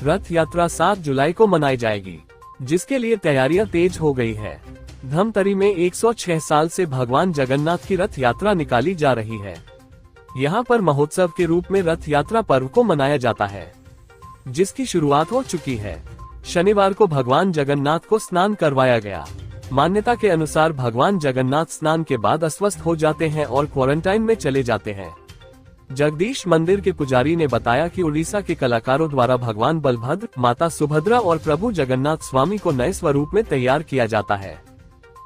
रथ यात्रा 7 जुलाई को मनाई जाएगी, जिसके लिए तैयारियां तेज हो गई है। धमतरी में 106 साल से भगवान जगन्नाथ की रथ यात्रा निकाली जा रही है। यहाँ पर महोत्सव के रूप में रथ यात्रा पर्व को मनाया जाता है, जिसकी शुरुआत हो चुकी है। शनिवार को भगवान जगन्नाथ को स्नान करवाया गया। मान्यता के अनुसार भगवान जगन्नाथ स्नान के बाद अस्वस्थ हो जाते हैं और क्वारंटाइन में चले जाते हैं। जगदीश मंदिर के पुजारी ने बताया कि उड़ीसा के कलाकारों द्वारा भगवान बलभद्र, माता सुभद्रा और प्रभु जगन्नाथ स्वामी को नए स्वरूप में तैयार किया जाता है।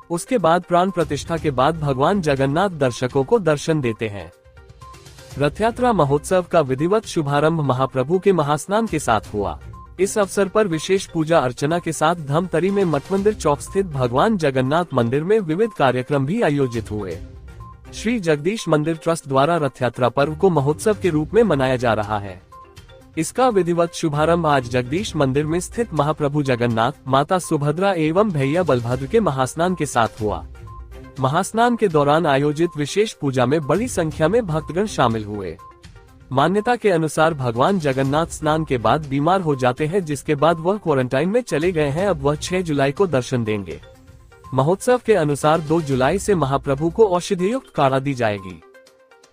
उसके बाद प्राण प्रतिष्ठा के बाद भगवान जगन्नाथ दर्शकों को दर्शन देते हैं। रथयात्रा महोत्सव का विधिवत शुभारंभ महाप्रभु के महास्नान के साथ हुआ। इस अवसर पर विशेष पूजा अर्चना के साथ धमतरी में मठमंदिर चौक स्थित भगवान जगन्नाथ मंदिर में विविध कार्यक्रम भी आयोजित हुए। श्री जगदीश मंदिर ट्रस्ट द्वारा रथयात्रा पर्व को महोत्सव के रूप में मनाया जा रहा है। इसका विधिवत शुभारंभ आज जगदीश मंदिर में स्थित महाप्रभु जगन्नाथ, माता सुभद्रा एवं भैया बलभद्र के महास्नान के साथ हुआ। महास्नान के दौरान आयोजित विशेष पूजा में बड़ी संख्या में भक्तगण शामिल हुए। मान्यता के अनुसार भगवान जगन्नाथ स्नान के बाद बीमार हो जाते हैं, जिसके बाद वह क्वारंटाइन में चले गए हैं। अब वह 6 जुलाई को दर्शन देंगे। महोत्सव के अनुसार 2 जुलाई से महाप्रभु को औषधियुक्त काढ़ा दी जाएगी।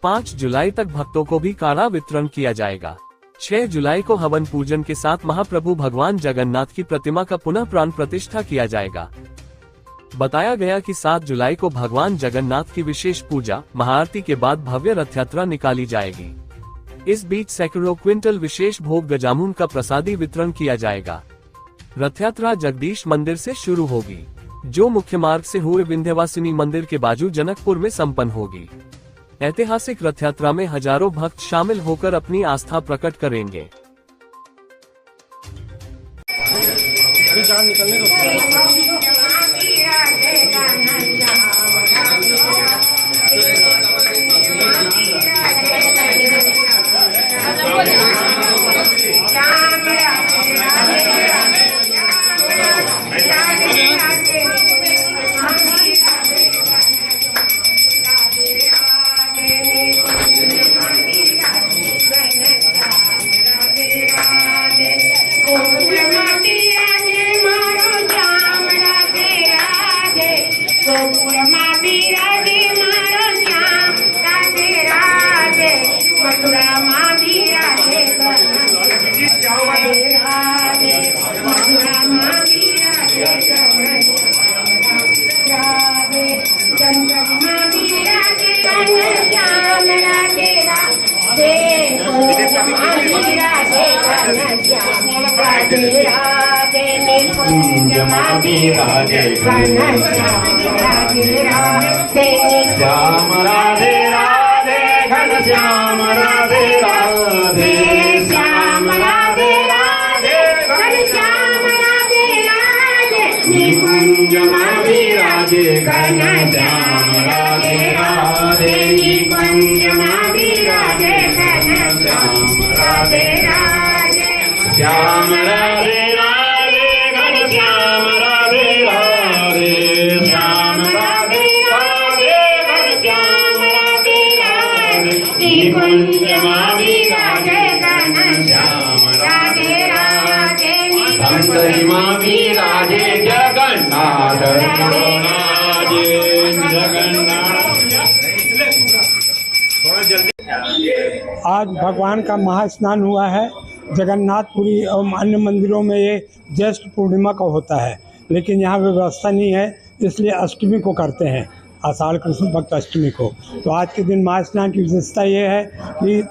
5 जुलाई तक भक्तों को भी काढ़ा वितरण किया जाएगा। 6 जुलाई को हवन पूजन के साथ महाप्रभु भगवान जगन्नाथ की प्रतिमा का पुनः प्राण प्रतिष्ठा किया जाएगा। बताया गया कि 7 जुलाई को भगवान जगन्नाथ की विशेष पूजा महाआरती के बाद भव्य रथ यात्रा निकाली जाएगी। इस बीच सैकड़ों क्विंटल विशेष भोग गजामुन का प्रसादी वितरण किया जाएगा। रथ यात्रा जगदीश मंदिर से शुरू होगी, जो मुख्य मार्ग से हुए विंध्यवासिनी मंदिर के बाजू जनकपुर में संपन्न होगी। ऐतिहासिक रथ यात्रा में हजारों भक्त शामिल होकर अपनी आस्था प्रकट करेंगे। श्याम राधे राधे घन श्याम राधे राधे श्याम राधे राधे घन श्याम राधे राधे निकुंज माधि राधे घन श्याम राधे राधे निकुंज माधि राधे घन श्याम राधे राधे श्याम राधे राधे घन श्याम राधे राधे श्याम राधे राधे घन श्याम राधे राधे निकुंज माधि राधे घन श्याम राधे राधे धमतरी माधि राधे जगन्नाथ राधे जगन्नाथ। आज भगवान का महास्नान हुआ है। जगन्नाथपुरी एवं अन्य मंदिरों में ये ज्येष्ठ पूर्णिमा का होता है, लेकिन यहाँ व्यवस्था नहीं है, इसलिए अष्टमी को करते हैं, आषाढ़ कृष्ण पक्ष अष्टमी को। तो आज के दिन महास्नान की विशेषता ये है कि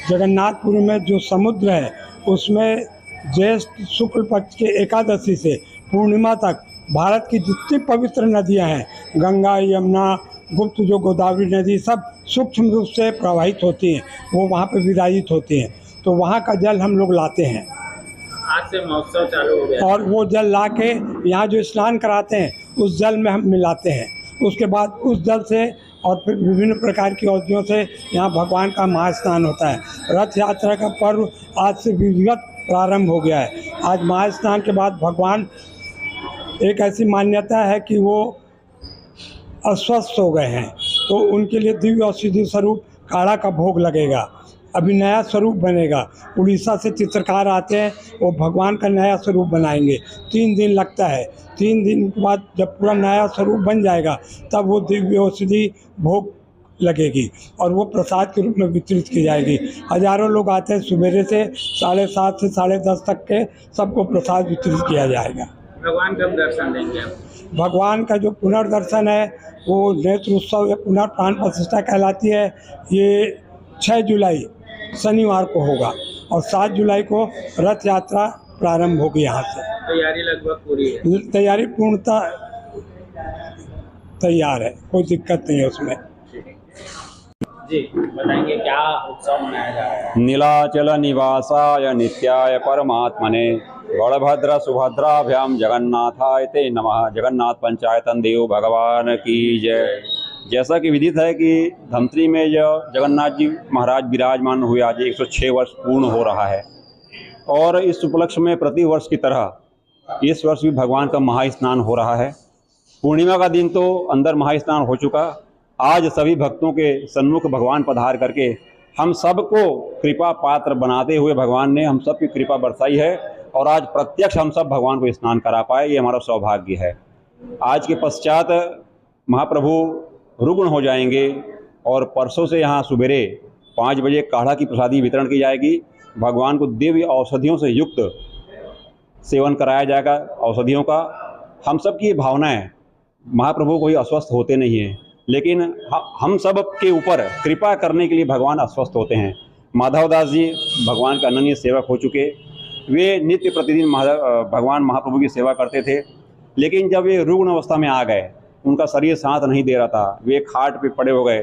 जगन्नाथपुरी में जो समुद्र है उसमें ज्येष्ठ शुक्ल पक्ष के एकादशी से पूर्णिमा तक भारत की जितनी पवित्र नदियाँ हैं, गंगा, यमुना, गुप्त जो गोदावरी नदी, सब सूक्ष्म रूप से प्रवाहित होती हैं, वो वहाँ पर विराजित होती हैं। तो वहाँ का जल हम लोग लाते हैं। आज से महोत्सव चालू हो गया और वो जल ला के यहाँ जो स्नान कराते हैं उस जल में हम मिलाते हैं। उसके बाद उस जल से और फिर विभिन्न प्रकार की औषधियों से यहाँ भगवान का महास्नान होता है। रथ यात्रा का पर्व आज से विधिवत प्रारंभ हो गया है। आज महास्नान के बाद भगवान, एक ऐसी मान्यता है कि वो अस्वस्थ हो गए हैं, तो उनके लिए दिव्य औषधि स्वरूप काढ़ा का भोग लगेगा। अभी नया स्वरूप बनेगा। उड़ीसा से चित्रकार आते हैं, वो भगवान का नया स्वरूप बनाएंगे। 3 दिन लगता है। 3 दिन के बाद जब पूरा नया स्वरूप बन जाएगा तब वो दिव्य औषधि भोग लगेगी और वो प्रसाद के रूप में वितरित की जाएगी। हजारों लोग आते हैं, सुबह से 7:30 से 10:30 तक के सबको प्रसाद वितरित किया जाएगा। भगवान कब दर्शन देंगे आप? भगवान का जो पुनर्दर्शन है वो नेत्र उत्सव या पुनर्प्राण प्रतिष्ठा कहलाती है। ये 6 जुलाई शनिवार को होगा और 7 जुलाई को रथ यात्रा प्रारंभ होगी। यहाँ से तैयारी लगभग पूरी है। तैयारी पूर्णतः तैयार है, कोई दिक्कत नहीं है उसमें। जी बताएंगे क्या उत्सव मनाया जा रहा है? नीलाचल निवासाय नित्याय परमात्मने बलभद्र सुभद्राभ्याम जगन्नाथाय ते नमः। जगन्नाथ पंचायतन देव भगवान की जय। जैसा कि विदित है कि धमतरी में जो जगन्नाथ जी महाराज विराजमान हुए आज 106 वर्ष पूर्ण हो रहा है और इस उपलक्ष्य में प्रति वर्ष की तरह इस वर्ष भी भगवान का महास्नान हो रहा है। पूर्णिमा का दिन तो अंदर महास्नान हो चुका। आज सभी भक्तों के सन्मुख भगवान पधार करके हम सबको कृपा पात्र बनाते हुए भगवान ने हम सब की कृपा बरसाई है और आज प्रत्यक्ष हम सब भगवान को स्नान करा पाए, ये हमारा सौभाग्य है। आज के पश्चात महाप्रभु रुग्ण हो जाएंगे और परसों से यहाँ सुबेरे 5 बजे काढ़ा की प्रसादी वितरण की जाएगी। भगवान को दिव्य औषधियों से युक्त सेवन कराया जाएगा। औषधियों का हम सब की भावना है, महाप्रभु कोई अस्वस्थ होते नहीं हैं, लेकिन हम सब के ऊपर कृपा करने के लिए भगवान अस्वस्थ होते हैं। माधव दास जी भगवान के अनन्य सेवक हो चुके, वे नित्य प्रतिदिन भगवान महाप्रभु की सेवा करते थे, लेकिन जब वे रुग्ण अवस्था में आ गए, उनका शरीर साथ नहीं दे रहा था, वे खाट पे पड़े हो गए।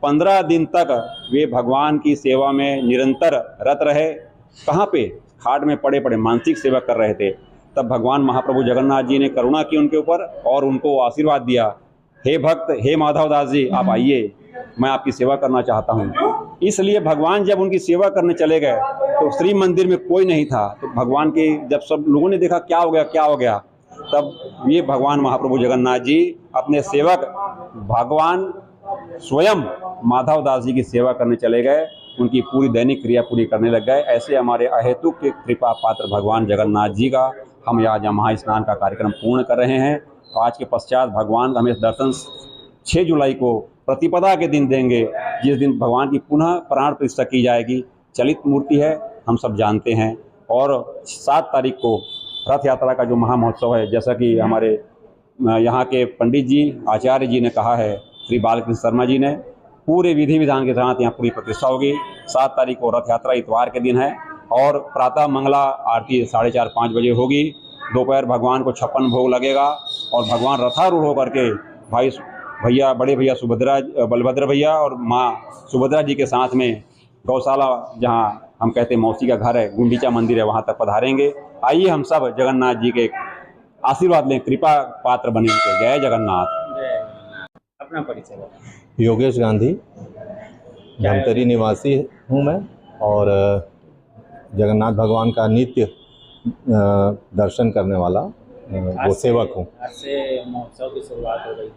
15 दिन तक वे भगवान की सेवा में निरंतर रत रहे। कहाँ पे? खाट में पड़े पड़े मानसिक सेवा कर रहे थे। तब भगवान महाप्रभु जगन्नाथ जी ने करुणा की उनके ऊपर और उनको आशीर्वाद दिया, हे भक्त, हे माधव दास जी, आप आइए, मैं आपकी सेवा करना चाहता हूँ। इसलिए भगवान जब उनकी सेवा करने चले गए तो श्री मंदिर में कोई नहीं था। तो भगवान के जब सब लोगों ने देखा क्या हो गया क्या हो गया, तब ये भगवान महाप्रभु जगन्नाथ जी अपने सेवक भगवान स्वयं माधव दास जी की सेवा करने चले गए, उनकी पूरी दैनिक क्रिया पूरी करने लग गए। ऐसे हमारे अहेतुक के कृपा पात्र भगवान जगन्नाथ जी का हम आज महास्नान का कार्यक्रम पूर्ण कर रहे हैं। आज के पश्चात भगवान हमें दर्शन 6 जुलाई को प्रतिपदा के दिन देंगे, जिस दिन भगवान की पुनः प्राण प्रतिष्ठा की जाएगी। चलित मूर्ति है, हम सब जानते हैं। और 7 तारीख को रथ यात्रा का जो महामहोत्सव है, जैसा कि हमारे यहाँ के पंडित जी आचार्य जी ने कहा है, श्री बालकृष्ण शर्मा जी ने, पूरे विधि विधान के साथ यहाँ पूरी प्रतिष्ठा होगी। 7 तारीख को रथ यात्रा इतवार के दिन है और प्रातः मंगला आरती 4:30-5 बजे होगी। दोपहर भगवान को 56 भोग लगेगा और भगवान रथारूढ़ होकर के भाई भैया, बड़े भैया बलभद्र भैया और माँ सुभद्रा जी के साथ में गौशाला, जहाँ हम कहते हैं मौसी का घर है, गुंडीचा मंदिर है, वहाँ तक पधारेंगे। आइए हम सब जगन्नाथ जी के आशीर्वाद लें, कृपा पात्र बने। जय जगन्नाथ। अपना परिचय? योगेश गांधी, धमतरी निवासी हूँ मैं और जगन्नाथ भगवान का नित्य दर्शन करने वाला वो सेवक हूँ। आज से महोत्सव की शुरुआत हो गई।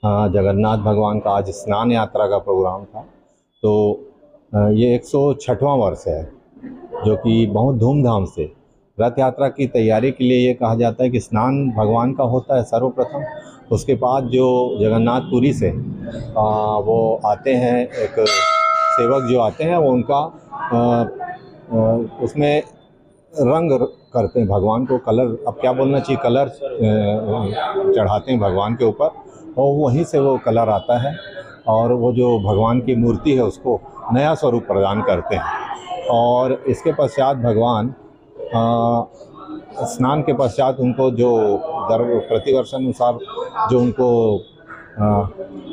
हाँ, जगन्नाथ भगवान का आज स्नान यात्रा का प्रोग्राम था। तो ये 106वां वर्ष है, जो कि बहुत धूमधाम से रथ यात्रा की तैयारी के लिए ये कहा जाता है कि स्नान भगवान का होता है सर्वप्रथम। उसके बाद जो जगन्नाथपुरी से वो आते हैं, एक सेवक जो आते हैं, वो उनका उसमें रंग करते हैं भगवान को, कलर, अब क्या बोलना चाहिए, कलर चढ़ाते हैं भगवान के ऊपर और वहीं से वो कलर आता है और वो जो भगवान की मूर्ति है उसको नया स्वरूप प्रदान करते हैं। और इसके पश्चात भगवान स्नान के पश्चात उनको जो प्रतिवर्ष अनुसार जो उनको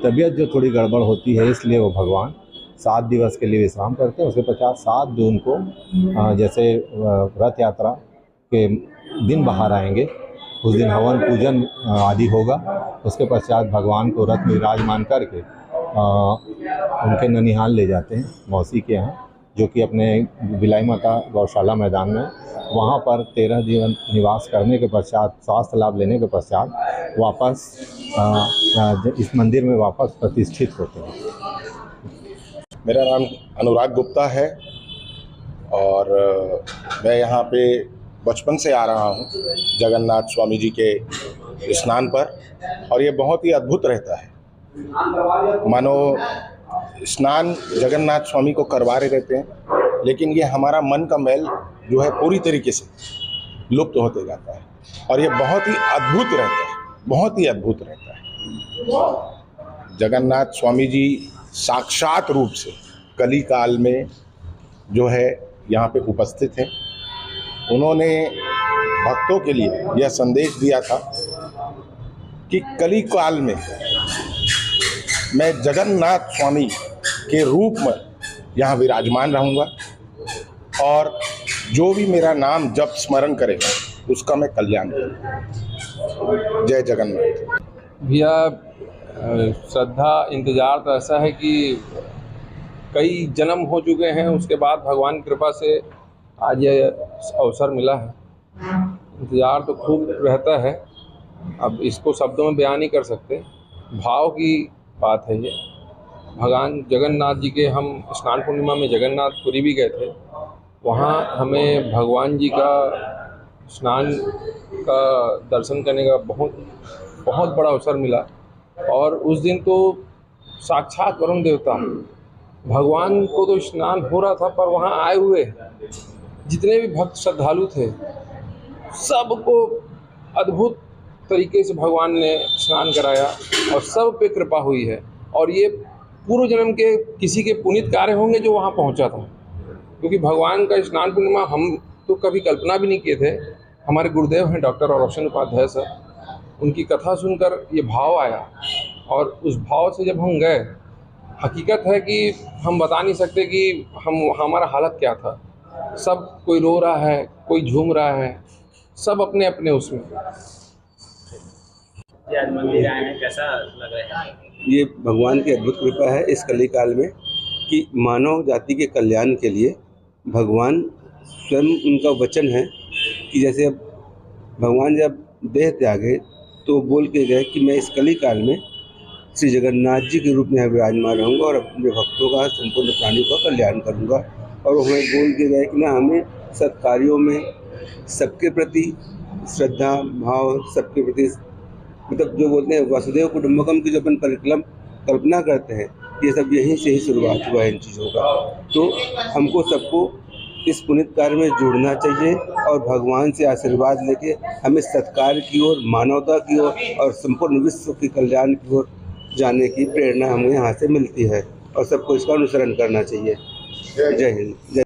तबीयत जो थोड़ी गड़बड़ होती है, इसलिए वो भगवान 7 दिवस के लिए विश्राम करते हैं। उसके पश्चात 7 जून को जैसे रथ यात्रा के दिन बाहर आएंगे, उस दिन हवन पूजन आदि होगा। उसके पश्चात भगवान को रथ में विराजमान करके उनके ननिहाल ले जाते हैं मौसी के यहाँ, जो कि अपने बिलाई माता गौशाला मैदान में, वहाँ पर 13 दिन निवास करने के पश्चात, स्वास्थ्य लाभ लेने के पश्चात वापस इस मंदिर में वापस प्रतिष्ठित होते हैं। मेरा नाम अनुराग गुप्ता है। और मैं यहाँ पे बचपन से आ रहा हूँ जगन्नाथ स्वामी जी के स्नान पर, और ये बहुत ही अद्भुत रहता है। मानो स्नान जगन्नाथ स्वामी को करवा रहे रहते हैं, लेकिन ये हमारा मन का मैल जो है पूरी तरीके से लुप्त होते जाता है, और ये बहुत ही अद्भुत रहता है, बहुत ही अद्भुत रहता है। जगन्नाथ स्वामी जी साक्षात रूप से कली काल में जो है यहाँ पे उपस्थित हैं। उन्होंने भक्तों के लिए यह संदेश दिया था कि कली काल में मैं जगन्नाथ स्वामी के रूप में यहाँ विराजमान रहूँगा, और जो भी मेरा नाम जप स्मरण करेगा उसका मैं कल्याण करूँगा। जय जगन्नाथ। भैया श्रद्धा इंतज़ार तो ऐसा है कि कई जन्म हो चुके हैं, उसके बाद भगवान की कृपा से आज ये अवसर मिला है। इंतज़ार तो खूब रहता है, अब इसको शब्दों में बयान नहीं कर सकते, भाव की बात है ये। भगवान जगन्नाथ जी के हम स्नान पूर्णिमा में जगन्नाथपुरी भी गए थे, वहाँ हमें भगवान जी का स्नान का दर्शन करने का बहुत बड़ा अवसर मिला। और उस दिन तो साक्षात वरुण देवता भगवान को तो स्नान हो रहा था, पर वहाँ आए हुए जितने भी भक्त श्रद्धालु थे सबको अद्भुत तरीके से भगवान ने स्नान कराया और सब पे कृपा हुई है। और ये पूर्व जन्म के किसी के पुनीत कार्य होंगे जो वहाँ पहुँचा था, क्योंकि भगवान का स्नान पूर्णिमा हम तो कभी कल्पना भी नहीं किए थे। हमारे गुरुदेव हैं डॉक्टर रोशन उपाध्याय सर, उनकी कथा सुनकर ये भाव आया, और उस भाव से जब हम गए, हकीकत है कि हम बता नहीं सकते कि हमारा हालत क्या था। सब कोई रो रहा है, कोई झूम रहा है, सब अपने अपने उसमें। आज मंदिर आए हैं, कैसा लग रहा है? ये भगवान की अद्भुत कृपा है इस कली काल में कि मानव जाति के कल्याण के लिए भगवान स्वयं, उनका वचन है कि जैसे अब भगवान जब देह त्यागे तो बोल के गए कि मैं इस कली काल में श्री जगन्नाथ जी के रूप में विराजमान रहूँगा और अपने भक्तों का, संपूर्ण प्राणियों का कल्याण करूँगा। और हमें बोल के गए कि ना हमें सत्कार्यों में सबके प्रति श्रद्धा भाव, सबके प्रति मतलब जो बोलते हैं वसुदेव कुटुंबकम की जो अपन कल्पना करते हैं, ये सब यहीं से ही शुरुआत हुआ है इन चीज़ों का। तो हमको सबको इस पुनीत कार्य में जुड़ना चाहिए और भगवान से आशीर्वाद लेके हमें सत्कार की ओर, मानवता की ओर और संपूर्ण विश्व के कल्याण की ओर जाने की प्रेरणा हमें यहाँ से मिलती है, और सबको इसका अनुसरण करना चाहिए। जय हिंद।